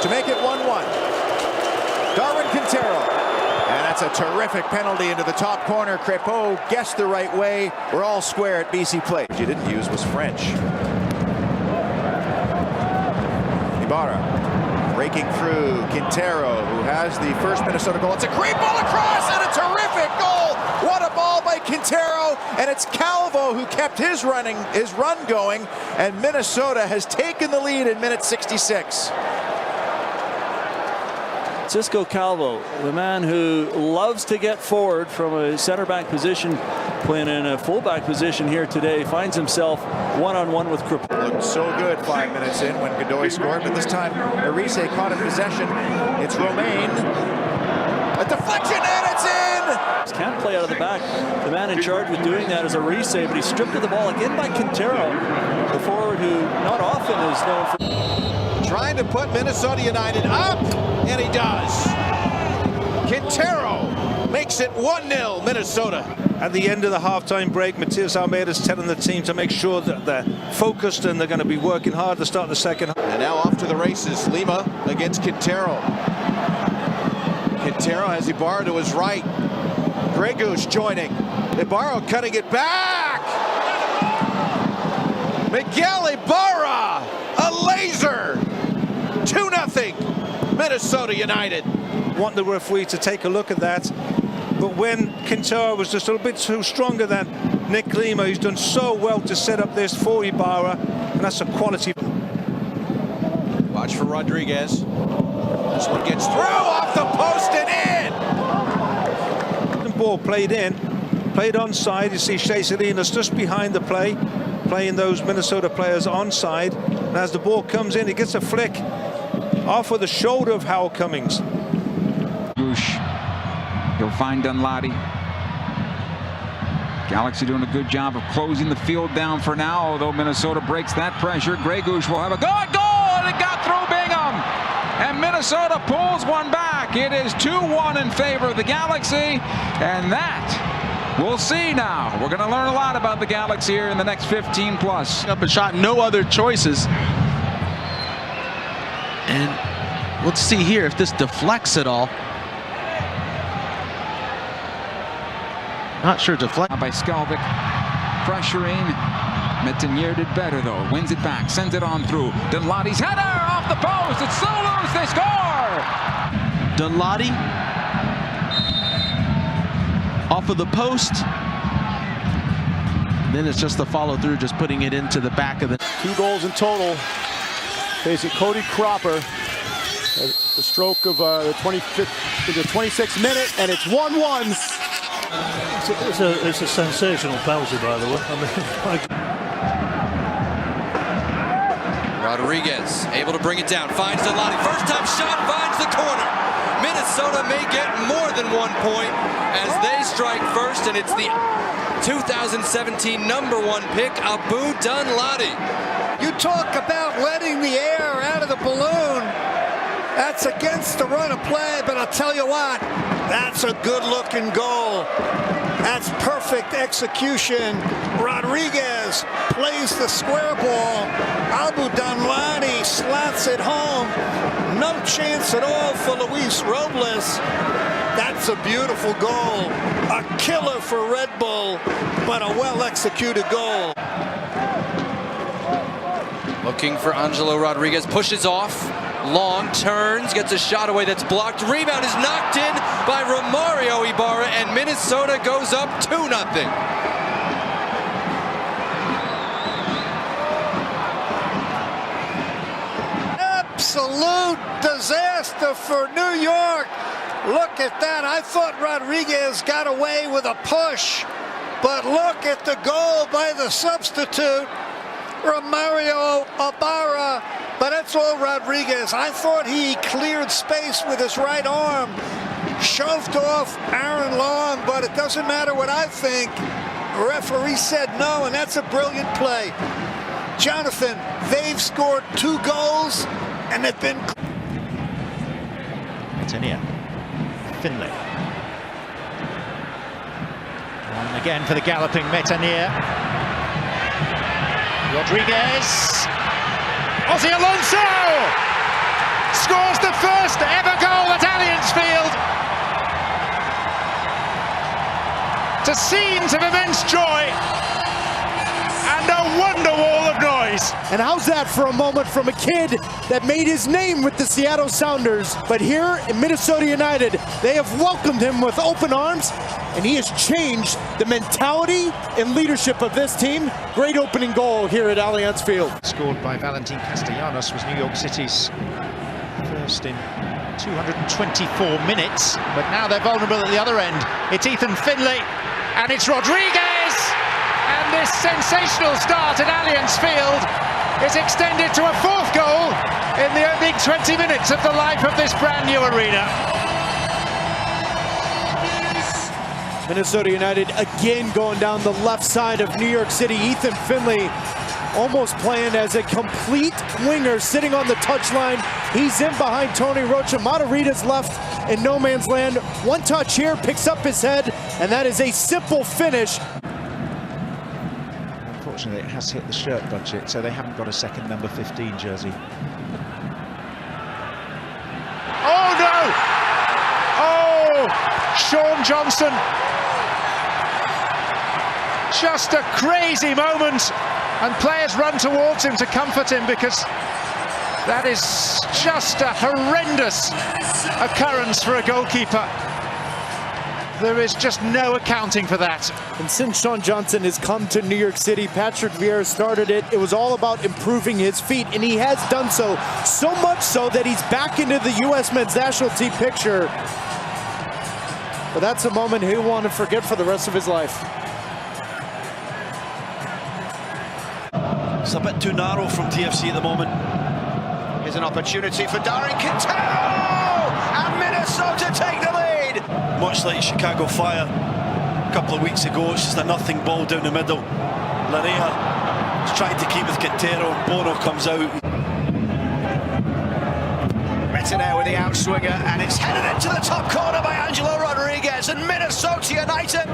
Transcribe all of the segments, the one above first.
to make it 1-1. Darwin Quintero. And that's a terrific penalty into the top corner. Crépeau guessed the right way. We're all square at BC Place. What you didn't use was French. Ibarra breaking through. Quintero, who has the first Minnesota goal. It's a great ball across and a terrific goal. What a ball by Quintero. And it's Calvo who kept his run going. And Minnesota has taken the lead in minute 66. Cisco Calvo, the man who loves to get forward from a center back position, playing in a fullback position here today, finds himself one-on-one with Crépeau. Looked so good 5 minutes in when Godoy scored, but this time Arise caught in possession. It's Romain. A deflection and it's in! Can't play out of the back. The man in charge with doing that is Arise, but he stripped of the ball again by Quintero, the forward who not often is known for trying to put Minnesota United up, and he does. Quintero makes it 1-0 Minnesota. At the end of the halftime break, Matias Almeida is telling the team to make sure that they're focused and they're going to be working hard to start the second. And now off to the races. Lima against Quintero. Quintero has Ibarra to his right. Gregus joining. Ibarra cutting it back. Miguel Ibarra, a laser. 2-0 Minnesota United. Want the referee to take a look at that, but when Quintero was just a little bit too stronger than Nick Lima, who's done so well to set up this for Ibarra, and that's a quality. Watch for Rodriguez. This one gets through off the post and in. The ball played onside. You see Shea Salinas just behind the play, playing those Minnesota players onside. And as the ball comes in, he gets a flick off of the shoulder of Howell Cummings. He'll find Dunladi. Galaxy doing a good job of closing the field down for now, although Minnesota breaks that pressure. Gregus will have a goal, and it got through Bingham. And Minnesota pulls one back. It is 2-1 in favor of the Galaxy, and that we'll see now. We're going to learn a lot about the Galaxy here in the next 15 plus. Up a shot, no other choices. And let's see here if this deflects at all. Not sure deflect. By Skalvik, pressuring. Metenier did better though. Wins it back, sends it on through. Dunladi's header off the post. It's still loose. They score. Dunladi off of the post. Then it's just the follow through, just putting it into the back of the. 2 goals in total. Facing Cody Cropper. The stroke of the 26th minute, and it's 1-1. It's a sensational penalty, by the way. Rodriguez able to bring it down, finds Dunladi. First time shot finds the corner. Minnesota may get more than 1 point as they strike first, and it's the 2017 #1 pick, Abu Dunladi. You talk about letting the air out of the balloon. That's against the run of play, but I'll tell you what, that's a good-looking goal. That's perfect execution. Rodriguez plays the square ball. Abu Dunladi slots it home. No chance at all for Luis Robles. That's a beautiful goal. A killer for Red Bull, but a well-executed goal. Looking for Angelo Rodriguez, pushes off. Long turns, gets a shot away that's blocked. Rebound is knocked in by Romario Ibarra, and Minnesota goes up 2-0. Absolute disaster for New York. Look at that. I thought Rodriguez got away with a push, but look at the goal by the substitute, Romario Ibarra. But that's all Rodriguez. I thought he cleared space with his right arm, shoved off Aaron Long, but it doesn't matter what I think. The referee said no, and that's a brilliant play. Jonathan, they've scored 2 goals, and they've been... Metenier. Finlay. And again for the galloping Metenier. Rodriguez. Ozzy Alonso! scores the first ever goal at Allianz Field. To scenes of immense joy and a wonder wall of noise. And how's that for a moment from a kid that made his name with the Seattle Sounders? But here in Minnesota United, they have welcomed him with open arms, and he has changed the mentality and leadership of this team. Great opening goal here at Allianz Field. Scored by Valentin Castellanos, was New York City's first in 224 minutes. But now they're vulnerable at the other end. It's Ethan Finlay, and it's Rodriguez! And this sensational start at Allianz Field is extended to a fourth goal in the opening 20 minutes of the life of this brand new arena. Minnesota United again going down the left side of New York City. Ethan Finlay almost playing as a complete winger, sitting on the touchline. He's in behind Tony Rocha. Matarrita's left in no man's land. One touch here, picks up his head, and that is a simple finish. Unfortunately, it has hit the shirt budget, so they haven't got a second number 15 jersey. Oh no! Oh, Sean Johnson. Just a crazy moment, and players run towards him to comfort him, because that is just a horrendous occurrence for a goalkeeper. There is just no accounting for that. And since Sean Johnson has come to New York City, Patrick Vieira started it. It was all about improving his feet, and he has done so. So much so that he's back into the U.S. men's national team picture. But that's a moment he'll want to forget for the rest of his life. It's a bit too narrow from TFC at the moment. Here's an opportunity for Darren Quintero, and Minnesota take the lead. Much like Chicago Fire a couple of weeks ago, it's just a nothing ball down the middle. Larea is trying to keep with Quintero, and Bono comes out. Metanel with the outswinger, and it's headed into the top corner by Angelo Rodriguez, and Minnesota United.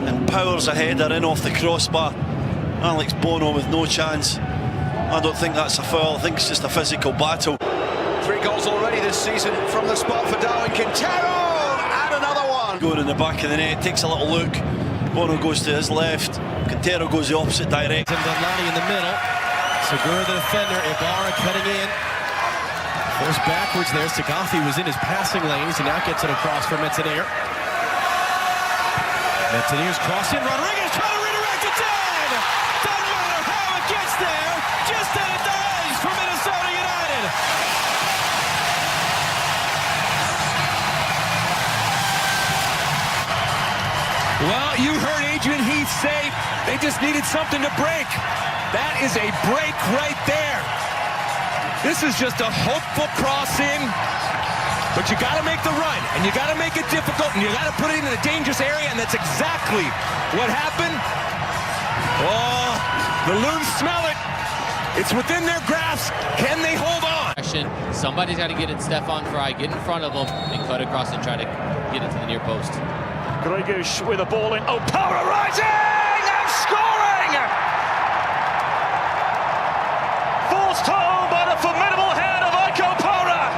And powers a header in off the crossbar. Alex Bono with no chance. I don't think that's a foul, I think it's just a physical battle. 3 goals already this season from the spot for Darwin Quintero, and another one. Going in the back of the net, takes a little look. Bono goes to his left, Quintero goes the opposite direction. And Donlani in the middle. Segura the defender, Ibarra cutting in. Forced backwards there. Sagafi was in his passing lanes, and now gets it across for Metzner. Metzner's cross in. Rodriguez trying to redirect it in. Doesn't matter how it gets there, just that it does for Minnesota United. Well, you heard Adrian Heath say they just needed something to break. That is a break right there. This is just a hopeful cross in, but you got to make the run, and you got to make it difficult, and you got to put it in a dangerous area, and that's exactly what happened. Oh, the Loons smell it. It's within their grasp. Can they hold on? Somebody's got to get it. Stefan Fry, get in front of him and cut across and try to get it to the near post. Gregush with a ball in. Oh, polarizing and scoring! Forced home by the formidable head of Iko Pora.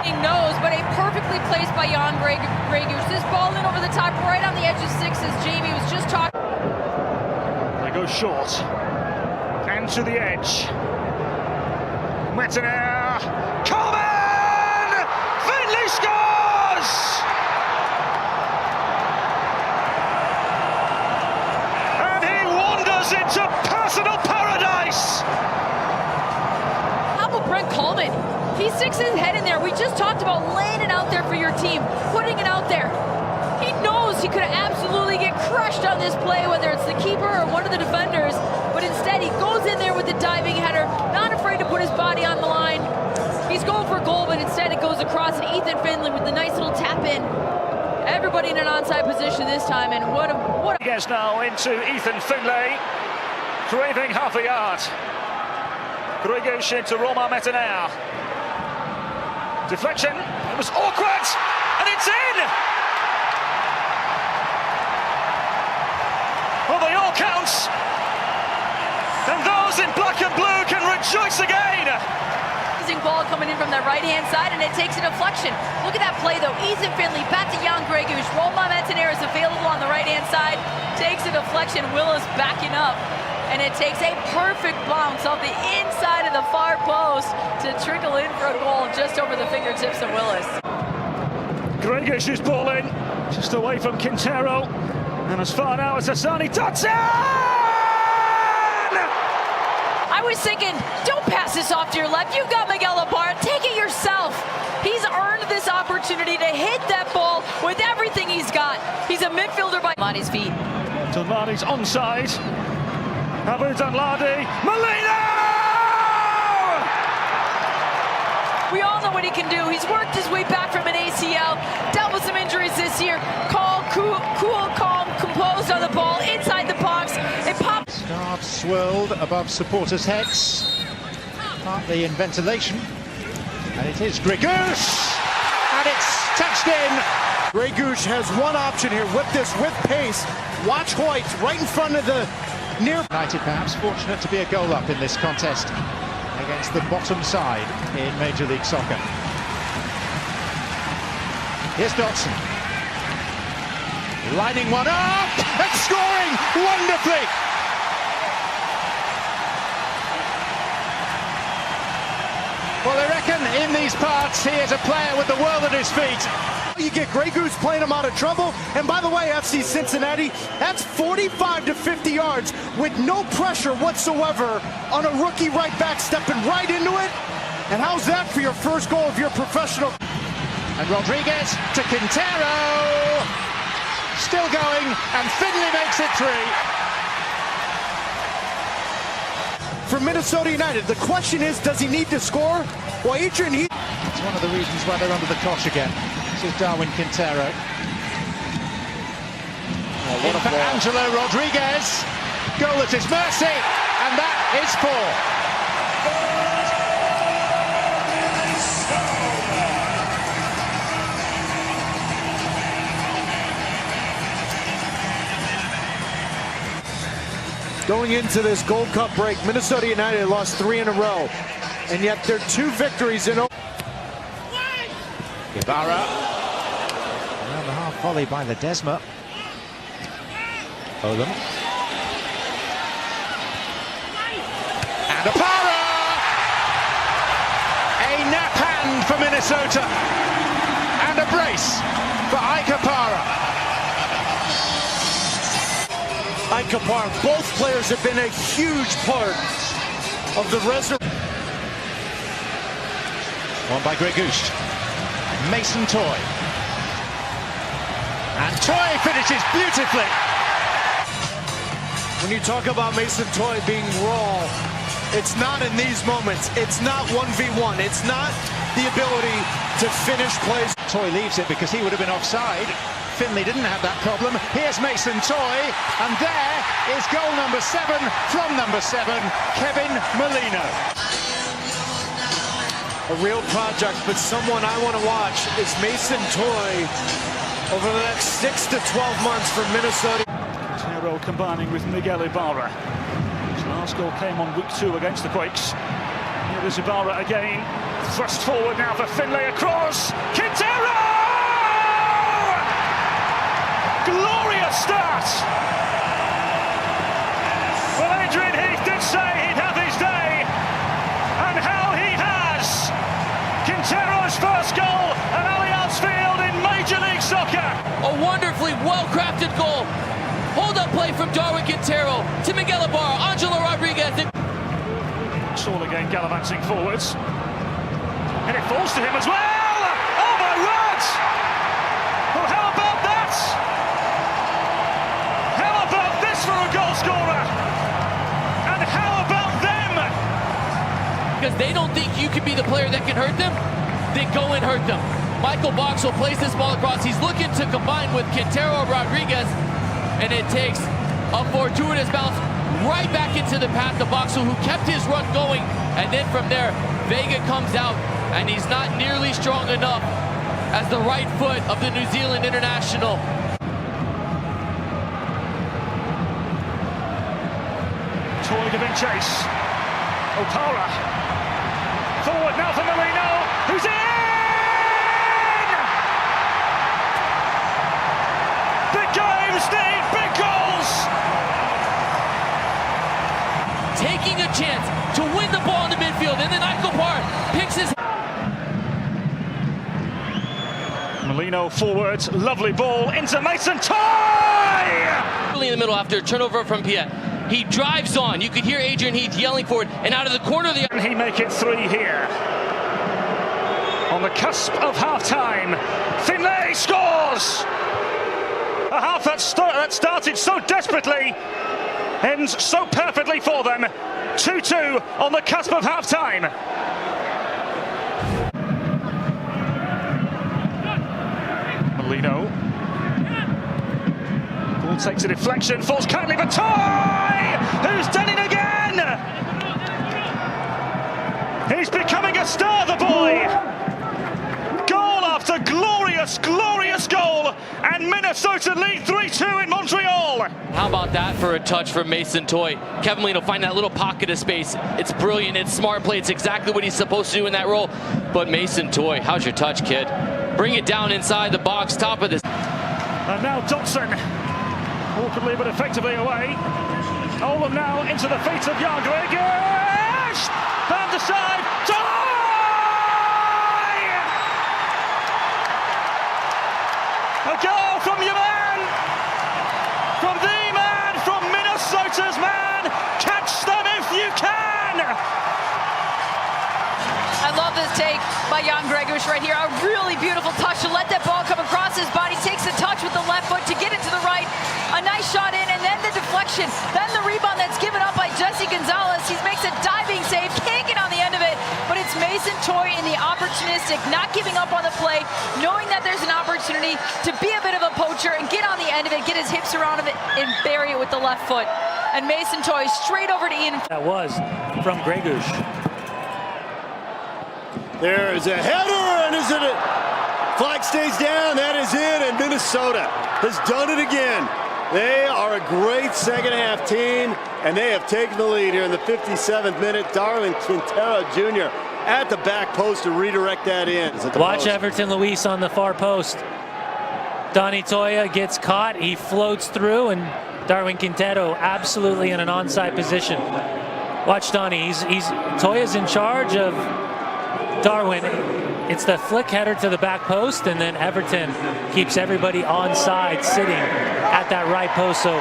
He knows, but a perfectly placed by Jan Gregush. This ball in over the top, right on the edge of 6, as Jamie was just talking. They go short and to the edge. Metzner. Coleman! Finlay scores! And he wanders into personal paradise! How about Brent Coleman? He sticks his head in there. We just talked about laying it out there for your team, putting it out there. He knows he could absolutely get crushed on this play, whether it's the keeper or one of the defenders, but instead he goes in there with the diving header, not afraid to put his body on the line. He's going for a goal, but instead it goes across, and Ethan Finlay with the nice little tap in. Everybody in an onside position this time, and what a Yes, now into Ethan Finlay, craving half a yard. Gregush into Romain Metzner. Deflection, it was awkward, and it's in! Well, they all counts. And those in black and blue can rejoice again. Amazing ball coming in from the right-hand side, and it takes a deflection. Look at that play, though. Ethan Finley, back to Jan Gregush. Romain Métanire is available on the right-hand side. Takes a deflection. Willis backing up. And it takes a perfect bounce off the inside of the far post to trickle in for a goal just over the fingertips of Willis. Gregush is ball in, just away from Quintero. And as far now as Asani Dotson! I was thinking, don't pass this off to your left. You've got Miguel Ibarra. Take it yourself. He's earned this opportunity to hit that ball with everything he's got. He's a midfielder by on his feet. Donladi's onside. Abu Donladi. Molino! We all know what he can do. He's worked his way back from an ACL, dealt with some injuries this year. Cool, calm, composed on the ball, inside the box. It popped. Scarves swirled above supporters' heads, partly in ventilation. And it is Gregush! And it's touched in. Gregush has one option here. Whip this with pace. Watch Hoyt right in front of the near. United perhaps fortunate to be a goal up in this contest against the bottom side in Major League Soccer. Here's Dotson. Lining one up and scoring wonderfully. Well, I reckon in these parts he is a player with the world at his feet. You get Gregush playing him out of trouble. And by the way, FC Cincinnati, that's 45 to 50 yards with no pressure whatsoever on a rookie right back stepping right into it. And how's that for your first goal of your professional? And Rodriguez to Quintero. Still going, and Finley makes it 3. For Minnesota United, the question is, does he need to score? Well, Adrian, it's one of the reasons why they're under the cosh again. This is Darwin Quintero. Oh, what a ball. Angelo Rodriguez. Goal at his mercy, and that is 4. Going into this Gold Cup break, Minnesota United lost 3 in a row, and yet they're 2 victories in. Ibarra. Around the half volley by Ledesma. Olam. And Ibarra! A nap hand for Minnesota. And a brace for Ibarra. Ibarra, both players have been a huge part of the reservoir. One by Gregush. Mason Toy. And Toy finishes beautifully. When you talk about Mason Toy being raw, it's not in these moments. It's not 1v1. It's not the ability to finish plays. Toy leaves it because he would have been offside. Finley didn't have that problem. Here's Mason Toy, and there is goal number 7 from number 7, Kevin Molino. A real project, but someone I want to watch is Mason Toy over the next 6 to 12 months for Minnesota. Quintero combining with Miguel Ibarra. His last goal came on week 2 against the Quakes. Here is Ibarra again. Thrust forward now for Finlay across. Quintero! Glorious start! Well, Adrian Heath did say he'd have his day, and how he has! Quintero's first goal at Allianz Field in Major League Soccer. A wonderfully well-crafted goal. Hold-up play from Darwin Quintero to Miguel Ibarra, Angelo Rodriguez. Saul again gallivanting forwards. And it falls to him as well! Oh my word! Well, how about that? How about this for a goal scorer? And how about them? Because they don't think you can be the player that can hurt them, then go and hurt them. Michael Boxall plays this ball across. He's looking to combine with Quintero Rodriguez, and it takes a fortuitous bounce right back into the path of Boxall, who kept his run going, and then from there, Vega comes out, and he's not nearly strong enough as the right foot of the New Zealand international. Toy to in chase. Opara. Forward now for Marino, who's in! Big game, Steve, big goals! Taking a chance to win the ball in the midfield, and then Opara picks his... Molino forward, lovely ball into Mason Toye! Early in the middle after a turnover from Piet. He drives on. You could hear Adrian Heath yelling for it, and out of the corner of the... And he make it 3 here. On the cusp of half-time, Finlay scores! A half that started so desperately, ends so perfectly for them. 2-2 on the cusp of half-time. Molino. Ball takes a deflection, falls kindly for Toye, who's done it again! He's becoming a star, the boy! Goal after glorious, glorious goal, and Minnesota lead 3-2 in Montreal! How about that for a touch from Mason Toye? Kevin Molino find that little pocket of space. It's brilliant, it's smart play, it's exactly what he's supposed to do in that role. But Mason Toye, how's your touch, kid? Bring it down inside the box, top of this. And now Dotson, awkwardly but effectively away. Olam now into the feet of Jan Gregus! Van der side, Toye! A goal from your man! From the man, from Minnesota's man! Catch them if you can! I love this take by Jan Gregus right here. A really beautiful touch to let that ball come across his body. Takes the touch with the left foot to get it to the right. A nice shot in, and then the deflection. Then the rebound that's given up by Jesse Gonzalez. He makes a diving save. Can't get on the end of it. But it's Mason Toye in the opportunistic, not giving up on the play, knowing that there's an opportunity to be a bit of a poacher and get on the end of it, get his hips around it, and bury it with the left foot. And Mason Toye straight over to Ian. That was from Gregus. There is a header, and is it? Flag stays down. That is it, and Minnesota has done it again. They are a great second-half team, and they have taken the lead here in the 57th minute. Darwin Quintero Jr. at the back post to redirect that in. Watch Everton Luis on the far post. Donny Toye gets caught. He floats through, and Darwin Quintero absolutely in an onside position. Watch Donny. Toye's in charge of Darwin. It's the flick header to the back post, and then Everton keeps everybody onside sitting at that right post. So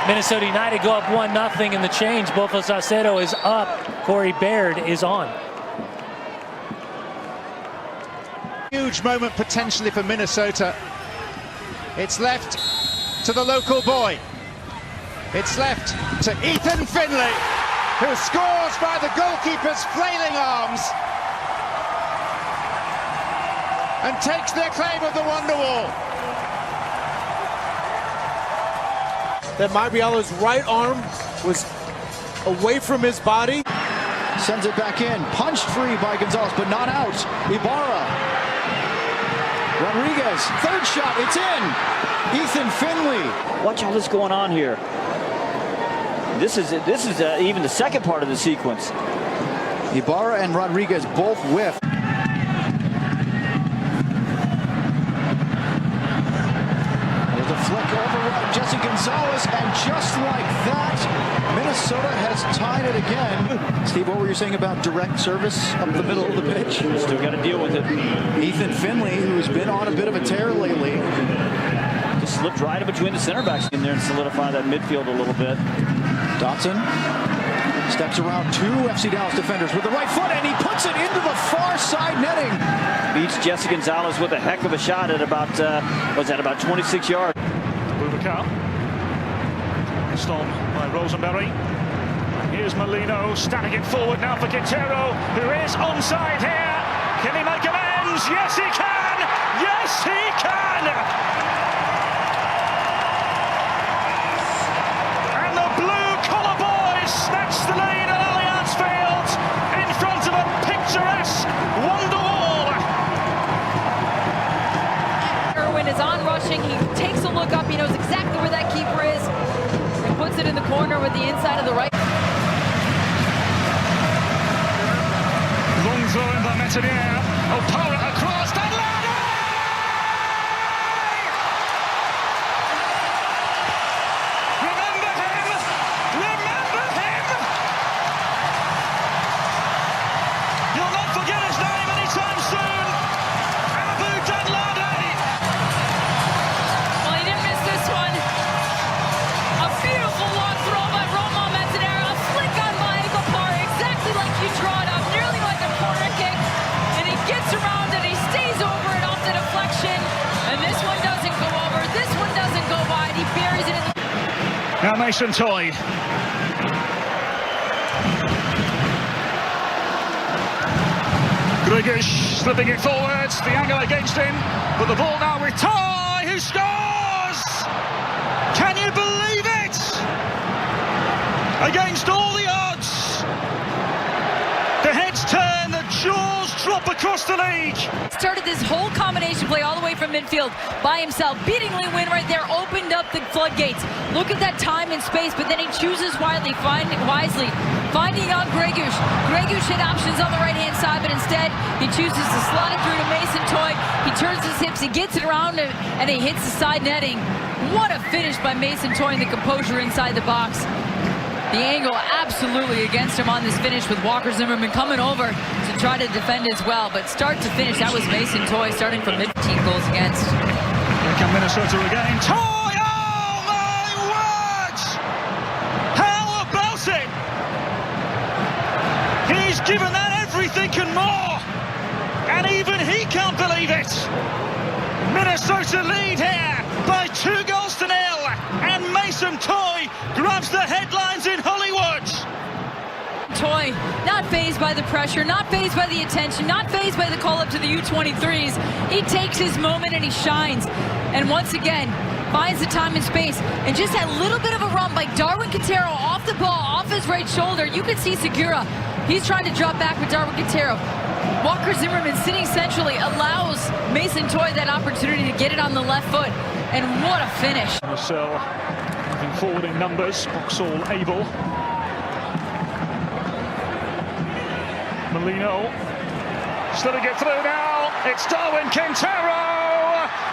Minnesota United go up 1-0 in the change. Bofo Saucedo is up. Corey Baird is on. Huge moment potentially for Minnesota. It's left to the local boy. It's left to Ethan Finlay, who scores by the goalkeeper's flailing arms and takes their claim of the wonder wall. That Marialo's right arm was away from his body. Sends it back in, punched free by Gonzalez, but not out. Ibarra. Rodriguez, third shot, it's in. Ethan Finlay. Watch all this going on here. This is even the second part of the sequence. Ibarra and Rodriguez both whiff. There's a flick over Jesse Gonzalez, and just like that, Minnesota has tied it again. Steve, what were you saying about direct service up the middle of the pitch? Still got to deal with it. Ethan Finlay, who's been on a bit of a tear lately. Just slipped right in between the center backs in there and solidify that midfield a little bit. Dotson steps around 2 FC Dallas defenders with the right foot, and he puts it into the far side netting. Beats Jesse Gonzalez with a heck of a shot at about, about 26 yards. Boubacar. Stolen by Rosenberry. Here's Molino, standing it forward now for Quintero, who is onside here. Can he make amends? Yes, he can! Yes, he can! And the blue-collar boys snatch the lead at Allianz Field in front of a picturesque wonder wall. Irwin is on rushing. He takes a look up. He knows exactly where that keeper is. He puts it in the corner with the inside of the right. throw in by Metenier. O'Para across. Danladi! Remember him! Remember him! You'll not forget his name anytime soon. Abu Danladi! Well, he didn't miss this one. A beautiful long throw by Romain Metenier. A flick on by O'Para, exactly like you draw it up, nearly like a corner kick. And he gets around and he stays over it off the deflection. And this one doesn't go over. This one doesn't go wide. He buries it in the... Now Mason Toy. Grigish slipping it forwards, the angle against him, but the ball now with Toy, who scores! Can you believe it? Against all the odds, the heads turn, the jaws drop across the league. Started this whole combination play all the way from midfield by himself. Beating Lee Win right there, opened up the floodgates. Look at that time and space, but then he chooses wisely, finding out Gregush. Gregush had options on the right-hand side, but instead he chooses to slot it through to Mason Toy. He turns his hips, he gets it around, and he hits the side netting. What a finish by Mason Toy and the composure inside the box. The angle absolutely against him on this finish with Walker Zimmerman coming over to try to defend as well. But start to finish, that was Mason Toy starting from 15 goals against. Here come Minnesota again. Toy! Oh my word! How about it? He's given that everything and more. And even he can't believe it. Minnesota lead here by 2 goals to 0. And Mason Toy grabs the headlines in Hollywood. Toy, not fazed by the pressure, not fazed by the attention, not fazed by the call up to the U23s. He takes his moment and he shines. And once again, finds the time and space. And just that little bit of a run by Darwin Quintero off the ball, off his right shoulder. You can see Segura. He's trying to drop back with Darwin Quintero. Walker Zimmerman sitting centrally allows Mason Toy that opportunity to get it on the left foot. And what a finish. Marcel moving forward in numbers. Boxall able. Molino slipping it through now. It's Darwin Quintero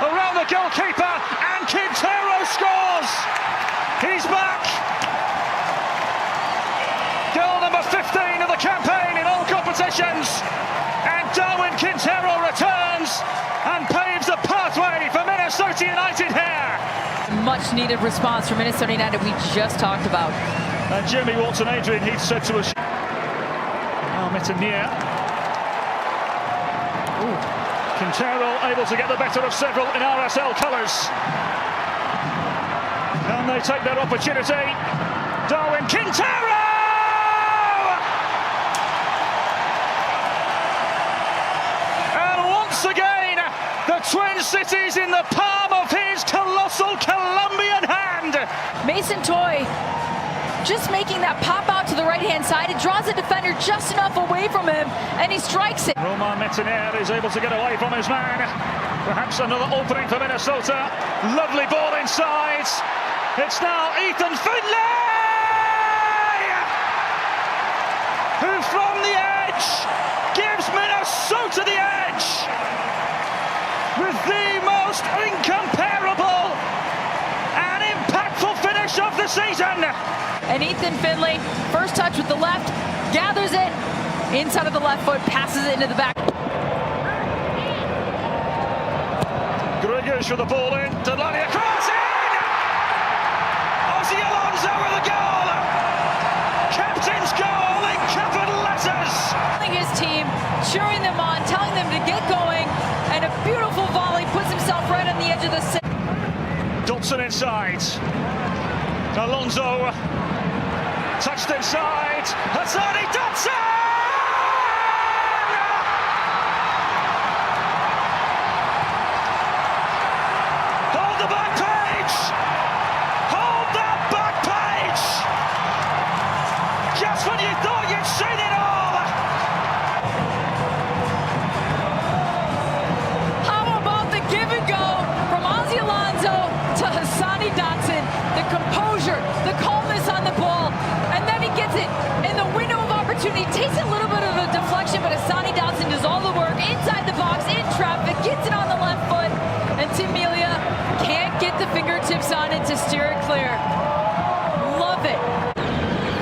around the goalkeeper, and Quintero scores. He's back. Goal number 15 of the campaign in all competitions. And Darwin Quintero returns and paves a pathway for Minnesota United here. Much needed response from Minnesota United we just talked about. And Jimmy Walton-Adrian, he said to us. Now Metenier. Quintero able to get the better of several in RSL colours. And they take their opportunity. Darwin Quintero! Again, the Twin Cities in the palm of his colossal Colombian hand. Mason Toy just making that pop out to the right-hand side. It draws the defender just enough away from him, and he strikes it. Romain Metenier is able to get away from his man. Perhaps another opening for Minnesota. Lovely ball inside. It's now Ethan Finlay, who from the edge gives Minnesota the edge with the most incomparable and impactful finish of the season. And Ethan Finlay, first touch with the left, gathers it inside of the left foot, passes it into the back. Grigish with the ball in, Delaney across in! Ozzy Alonso with a goal! Captain's goal in capital letters! His team, cheering them on, telling them to get going, and a beautiful volley puts himself right on the edge of the set. Dodson inside. Alonso touched inside. Hassani Dodson! Hold the back page! Hold that back page! Just when you thought you'd seen it all! The composure, the calmness on the ball, and then he gets it in the window of opportunity, takes Ventimiglia can't get the fingertips on it to steer it clear. Love it.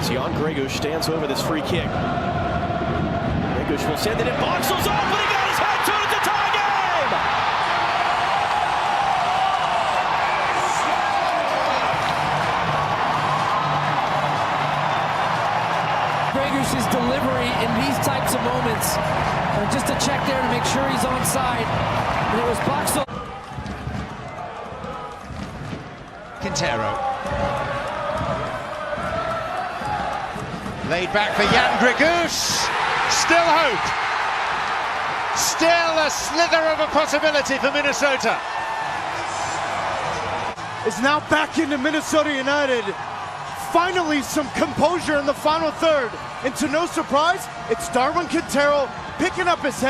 As Jan Greguš stands over this free kick. Greguš will send it in. Boxall's off, but he got his head to it. It's a tie game! Greguš's delivery in these types of moments. Just a check there to make sure he's onside. And it was Boxall. Quintero. Laid back for Jan Greguš. Still hope. Still a slither of a possibility for Minnesota. Is now back into Minnesota United. Finally some composure in the final third. And to no surprise, it's Darwin Quintero picking up his head.